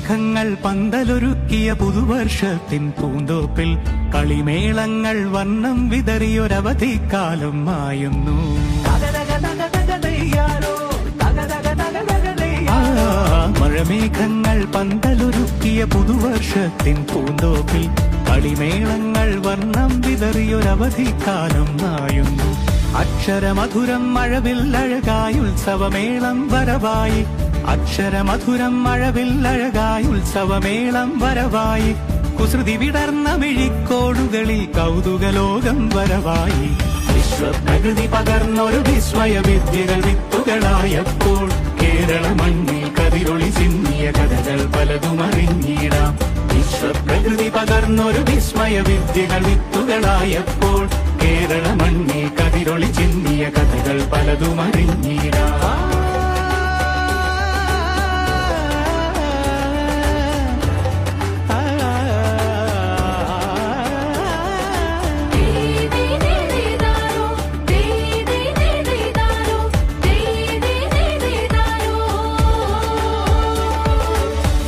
മഴമേഘങ്ങൾ പന്തലൊരുക്കിയ പുതുവർഷത്തിൻ പൂന്തോപ്പിൽ കളിമേളങ്ങൾ വർണ്ണം വിതറിയൊരവധിക്കാലം മായുന്നു. മഴമേഘങ്ങൾ പന്തലൊരുക്കിയ പുതുവർഷത്തിൻ പൂന്തോപ്പിൽ കളിമേളങ്ങൾ വർണ്ണം വിതറിയൊരവധിക്കാലം മായുന്നു. അക്ഷരമധുരം മഴവില്ലഴകായി ഉത്സവമേളം വരവായി. അക്ഷരമധുരം മഴവില്ലഴകായി ഉത്സവമേളം വരവായി. കുസൃതി വിടർന്ന മിഴിക്കോടുകളിൽ കൗതുകലോകം വരവായി. വിശ്വപ്രകൃതി പകർന്നൊരു വിസ്മയ വിദ്യകൾ വിത്തുകളായപ്പോൾ കേരള മണ്ണിൽ കതിരൊളി ചിന്നിയ കഥകൾ പലതും അറിഞ്ഞിടാം. വിശ്വപ്രകൃതി പകർന്നൊരു വിസ്മയ വിദ്യകൾ വിത്തുകളായപ്പോൾ കേരള മണ്ണിൽ കതിരൊളി ചിന്നിയ കഥകൾ പലതും അറിഞ്ഞിടാം.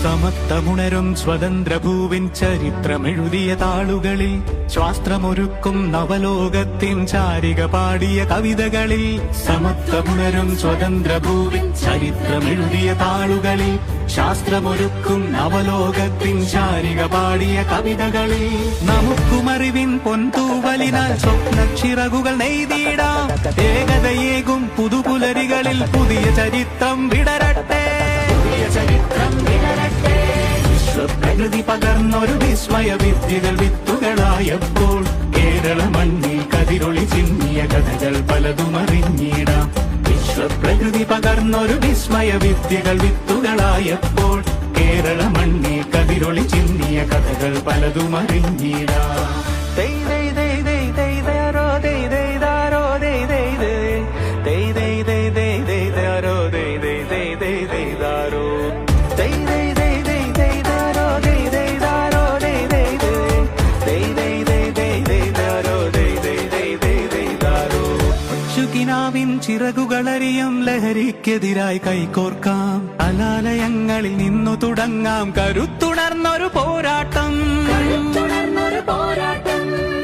സമത്വമുണരും സ്വതന്ത്രഭൂവിൻ ചരിത്രമെഴുതിയ താളുകളിൽ ശാസ്ത്രമൊരുക്കും നവലോകത്തിൻ ചാരിക പാടിയ കവിതകളിൽ. സമത്വമുണരും സ്വതന്ത്രഭൂവിൻ ചരിത്രമെഴുതിയ താളുകളിൽ ശാസ്ത്രമൊരുക്കും നവലോകത്തിൻ ചാരിക പാടിയ കവിതകളിൽ. നമുക്കുമറിവിൻ പൊന്തൂവലിനാൽ സ്വപ്നച്ചിറകുകൾ നെയ്തിടാം. ഏകതയേകും പുതുപുലരികളിൽ പുതിയ ചരിത്രം വിടരട്ടെ. വിശ്വപ്രകൃതി പകർന്നൊരു വിസ്മയ വിദ്യകൾ വിത്തുകളായപ്പോൾ കേരള മണ്ണിൽ കതിരൊളി ചിന്നിയ കഥകൾ പലതും അറിഞ്ഞിടാം. വിശ്വപ്രകൃതി പകർന്നൊരു വിസ്മയ വിദ്യകൾ വിത്തുകളായപ്പോൾ കേരള മണ്ണിൽ കതിരൊളി ചിന്നിയ കഥകൾ പലതും അറിഞ്ഞിടാം. ിൻ ചിറകുകളറിയും ലഹരിക്കെതിരായി കൈകോർക്കാം. അലാലയങ്ങളിൽ നിന്നു തുടങ്ങാം കരുത്തുണർന്നൊരു പോരാട്ടം.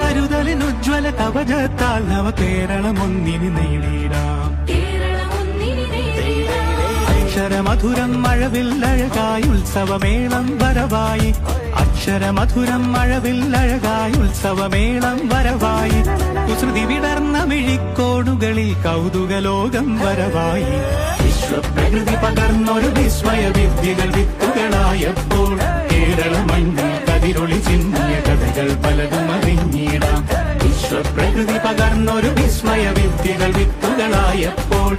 കരുതലിനുജ്വല കവചത്താൽ നവ കേരളം ഒന്നിന് നേടിയിടാം. അക്ഷരമധുരം മഴവില്ലഴകായി ഉത്സവമേളം വരവായി. അക്ഷരമധുരം മഴവില്ലഴകായി ഉത്സവമേളം വരവായി. കുസൃതി വിടർന്ന മിഴിക്കോടുകളിൽ കൗതുകലോകം വരവായി. വിശ്വപ്രകൃതി പകർന്നൊരു വിസ്മയ വിദ്യകൾ വിത്തുകളായപ്പോൾ കേരള മണ്ണിൽ കതിരൊളി ചിന്നിയ കഥകൾ പലതും അറിഞ്ഞിടാം. വിശ്വപ്രകൃതി പകർന്നൊരു വിസ്മയ വിദ്യകൾ വിത്തുകളായപ്പോൾ